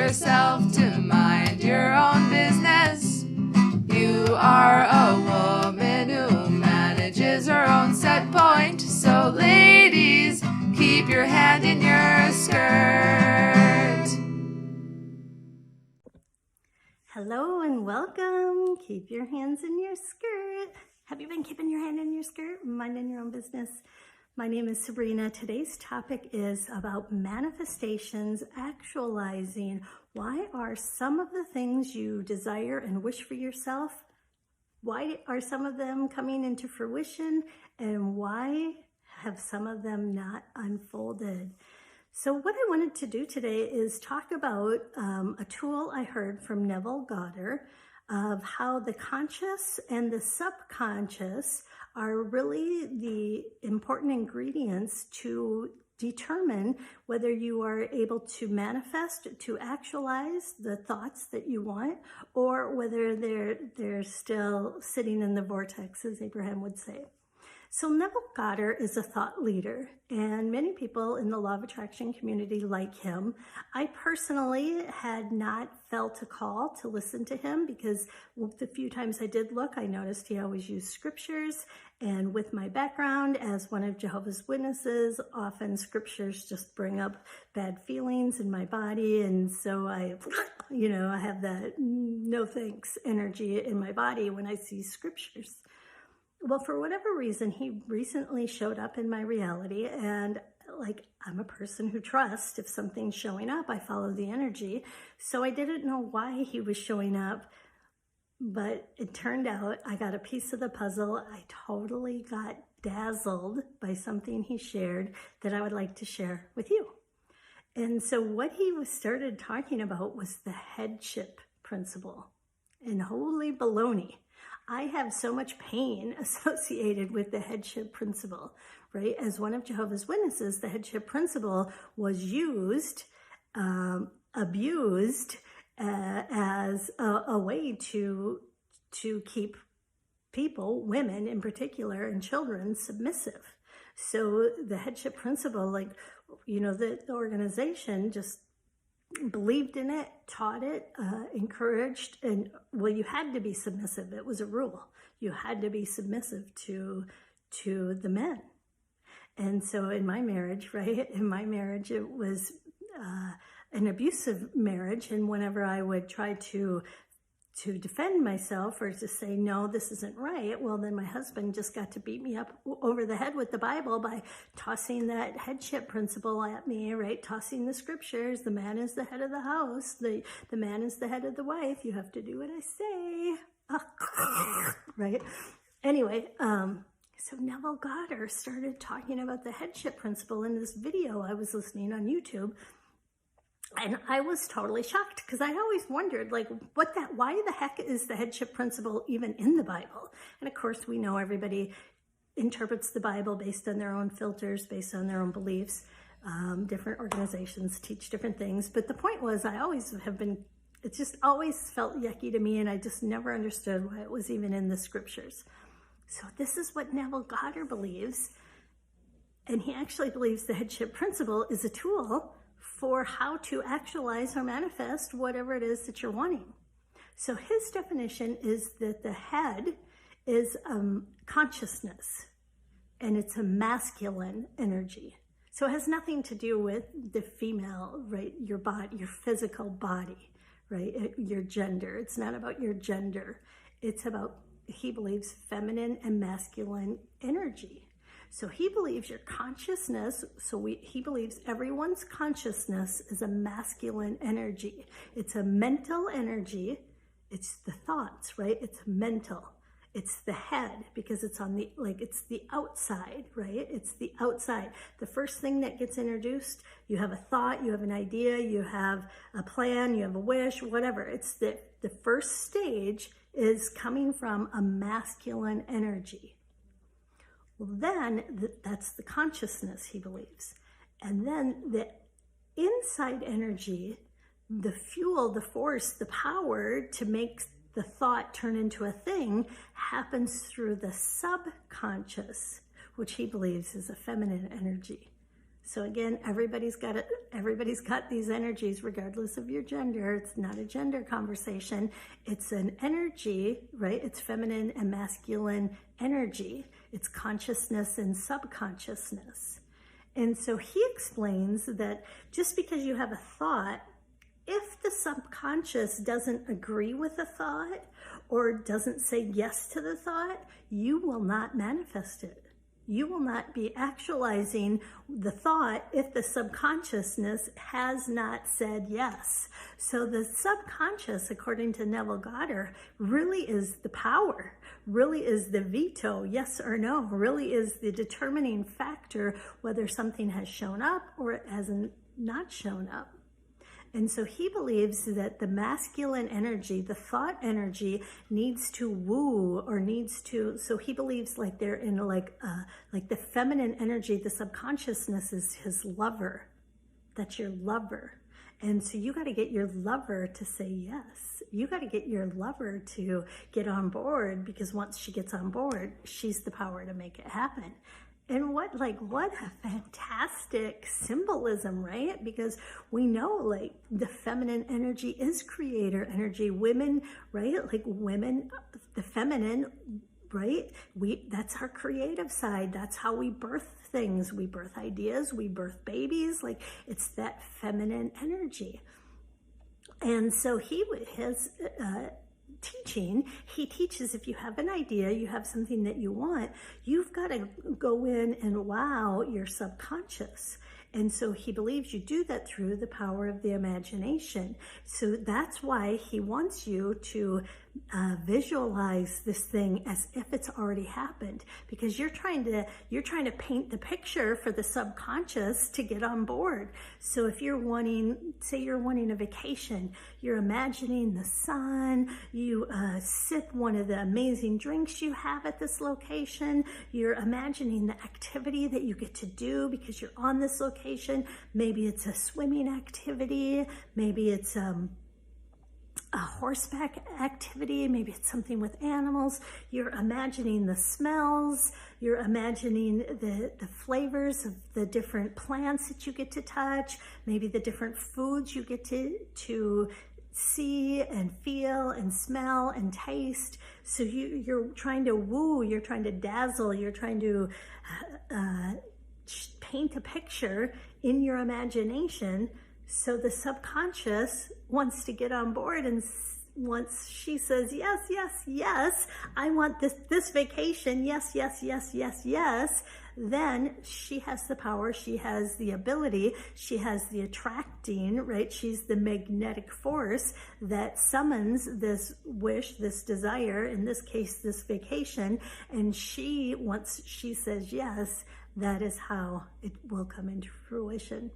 yourself to mind your own business. You are a woman who manages her own set point. So ladies, keep your hand in your skirt. Hello and welcome. Keep your hands in your skirt. Have you been keeping your hand in your skirt, minding your own business? My name is Sabrina. Today's topic is about manifestations, actualizing. Why are some of the things you desire and wish for yourself, why are some of them coming into fruition, and why have some of them not unfolded? So what I wanted to do today is talk about a tool I heard from Neville, Goddard, of how the conscious and the subconscious are really the important ingredients to determine whether you are able to manifest, to actualize the thoughts that you want, or whether they're still sitting in the vortex, as Abraham would say. So Neville Goddard is a thought leader, and many people in the law of attraction community like him. I personally had not felt a call to listen to him because the few times I did look, I noticed he always used scriptures, and with my background as one of Jehovah's Witnesses, often scriptures just bring up bad feelings in my body, and so I have that no thanks energy in my body when I see scriptures. Well, for whatever reason, he recently showed up in my reality, and I'm a person who trusts if something's showing up, I follow the energy. So I didn't know why he was showing up, but it turned out I got a piece of the puzzle. I totally got dazzled by something he shared that I would like to share with you. And so what he started talking about was the headship principle. And holy baloney, I have so much pain associated with the headship principle, right? As one of Jehovah's Witnesses, the headship principle was used, abused as a way to keep people, women in particular, and children submissive. So the headship principle, the organization just believed in it, taught it, encouraged, and you had to be submissive. It was a rule. You had to be submissive to the men. And so in my marriage, it was an abusive marriage. And whenever I would try to defend myself or to say, no, this isn't right, well, then my husband just got to beat me up over the head with the Bible by tossing that headship principle at me, right? Tossing the scriptures. The man is the head of the house. The man is the head of the wife. You have to do what I say. Right? Anyway, so Neville Goddard started talking about the headship principle in this video I was listening on YouTube. And I was totally shocked because I always wondered, why the heck is the headship principle even in the Bible? And of course, we know everybody interprets the Bible based on their own filters, based on their own beliefs. Different organizations teach different things. But the point was, it just always felt yucky to me, and I just never understood why it was even in the scriptures. So this is what Neville Goddard believes. And he actually believes the headship principle is a tool for how to actualize or manifest whatever it is that you're wanting. So his definition is that the head is consciousness, and it's a masculine energy. So it has nothing to do with the female, right? Your body, your physical body, right? Your gender. It's not about your gender. It's about, he believes, feminine and masculine energy. So he believes your consciousness, he believes everyone's consciousness is a masculine energy. It's a mental energy. It's the thoughts, right? It's mental. It's the head because it's on the, it's the outside, right? It's the outside. The first thing that gets introduced, you have a thought, you have an idea, you have a plan, you have a wish, whatever. It's the first stage is coming from a masculine energy. Well, then that's the consciousness, he believes. And then the inside energy, the fuel, the force, the power to make the thought turn into a thing happens through the subconscious, which he believes is a feminine energy. So again, everybody's got these energies regardless of your gender. It's not a gender conversation. It's an energy, right? It's feminine and masculine energy. It's consciousness and subconsciousness. And so he explains that just because you have a thought, if the subconscious doesn't agree with the thought or doesn't say yes to the thought, you will not manifest it. You will not be actualizing the thought if the subconsciousness has not said yes. So the subconscious, according to Neville Goddard, really is the power, really is the veto, yes or no, really is the determining factor whether something has shown up or it hasn't not shown up. And so he believes that the masculine energy, the thought energy, needs to woo or needs to, so he believes like they're in like the feminine energy, the subconsciousness is his lover. That's your lover. And so you got to get your lover to say yes. You got to get your lover to get on board, because once she gets on board, she's the power to make it happen. And what a fantastic symbolism, right? Because we know like the feminine energy is creator energy. Women, right? Like women, the feminine, right? That's our creative side. That's how we birth things. We birth ideas, we birth babies. Like it's that feminine energy. And so his teaching, he teaches if you have an idea, you have something that you want, you've got to go in and wow your subconscious. And so he believes you do that through the power of the imagination. So that's why he wants you to visualize this thing as if it's already happened, because you're trying to paint the picture for the subconscious to get on board. So if you're wanting, say you're wanting a vacation, you're imagining the sun, you sip one of the amazing drinks you have at this location, you're imagining the activity that you get to do because you're on this location. Maybe it's a swimming activity, maybe it's a horseback activity, maybe it's something with animals. You're imagining the smells, you're imagining the flavors of the different plants that you get to touch, maybe the different foods you get to see and feel and smell and taste. So you're trying to woo, you're trying to dazzle, you're trying to paint a picture in your imagination. So the subconscious wants to get on board, and once she says, yes, yes, yes, I want this vacation, yes, yes, yes, yes, yes, then she has the power, she has the ability, she has the attracting, right? She's the magnetic force that summons this wish, this desire, in this case, this vacation, and once she says yes, that is how it will come into fruition.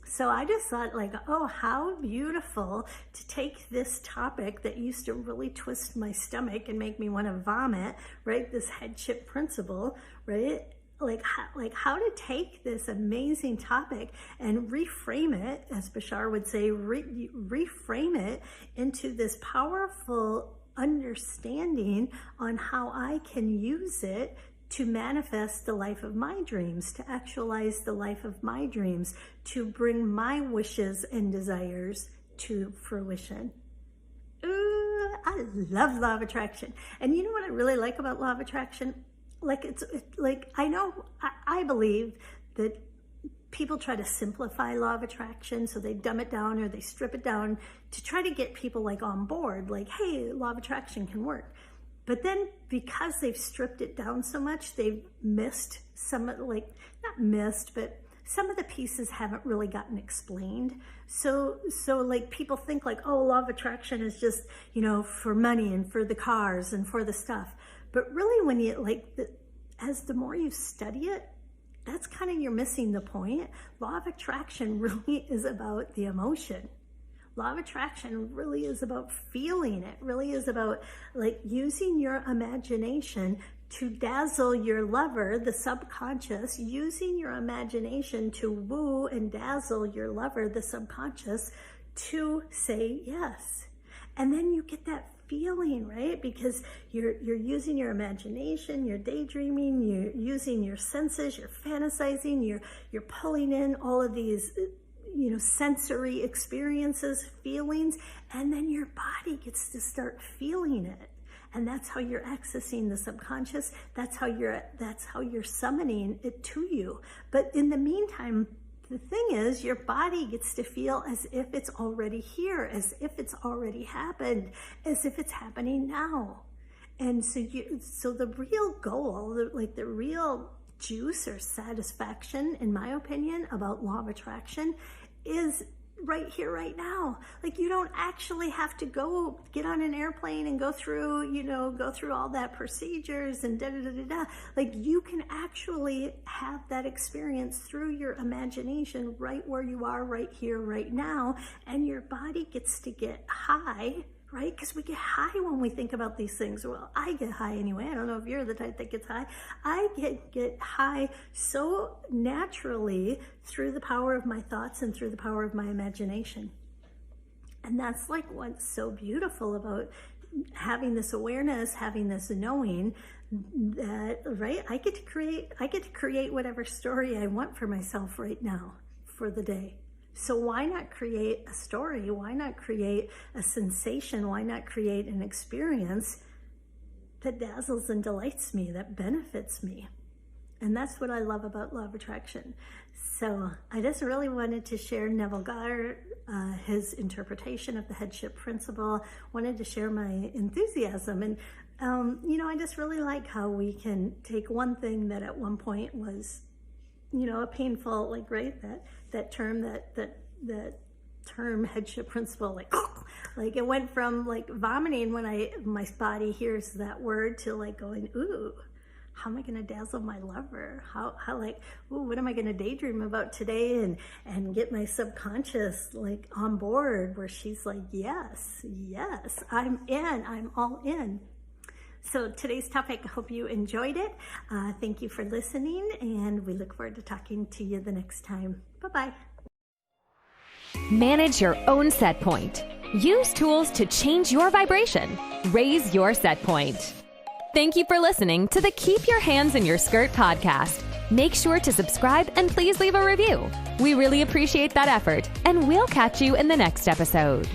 So I just thought like, oh, how beautiful to take this topic that used to really twist my stomach and make me want to vomit, right? This headship principle, right? Like how to take this amazing topic and reframe it, as Bashar would say, reframe it into this powerful understanding on how I can use it to manifest the life of my dreams, to actualize the life of my dreams, to bring my wishes and desires to fruition. Ooh, I love law of attraction. And you know what I really like about law of attraction? Like I believe that people try to simplify law of attraction, so they dumb it down or they strip it down to try to get people like on board, like, hey, law of attraction can work. But then because they've stripped it down so much, they've missed some, like, not missed, but some of the pieces haven't really gotten explained. So like people think like, oh, law of attraction is just, you know, for money and for the cars and for the stuff. But really when you as the more you study it, that's kind of, you're missing the point. Law of attraction really is about the emotion. Law of attraction really is about feeling it, really is about like using your imagination to dazzle your lover, the subconscious, using your imagination to woo and dazzle your lover, the subconscious, to say yes. And then you get that feeling, right? Because you're using your imagination, you're daydreaming, you're using your senses, you're fantasizing, you're pulling in all of these sensory experiences, feelings, and then your body gets to start feeling it. And that's how you're accessing the subconscious. That's how you're summoning it to you. But in the meantime, the thing is, your body gets to feel as if it's already here, as if it's already happened, as if it's happening now. And so the real goal, the real juice or satisfaction, in my opinion, about law of attraction is right here, right now. Like, you don't actually have to go get on an airplane and go through all that procedures and da-da-da-da-da. Like, you can actually have that experience through your imagination right where you are, right here, right now. And your body gets to get high, right? Because we get high when we think about these things. Well, I get high anyway. I don't know if you're the type that gets high. I get high so naturally through the power of my thoughts and through the power of my imagination. And that's like what's so beautiful about having this awareness, having this knowing that, right, I get to create whatever story I want for myself right now for the day. So why not create a story? Why not create a sensation? Why not create an experience that dazzles and delights me, that benefits me? And that's what I love about law of attraction. So I just really wanted to share Neville Goddard, his interpretation of the headship principle, wanted to share my enthusiasm. And, I just really like how we can take one thing that at one point was, a painful, like, right, that term headship principle, like it went from like vomiting when my body hears that word to like going, ooh, how am I going to dazzle my lover? How like, ooh, what am I going to daydream about today and get my subconscious like on board where she's like, yes, I'm in, I'm all in. So today's topic, I hope you enjoyed it. Thank you for listening, and we look forward to talking to you the next time. Bye-bye. Manage your own set point. Use tools to change your vibration. Raise your set point. Thank you for listening to the Keep Your Hands in Your Skirt podcast. Make sure to subscribe and please leave a review. We really appreciate that effort, and we'll catch you in the next episode.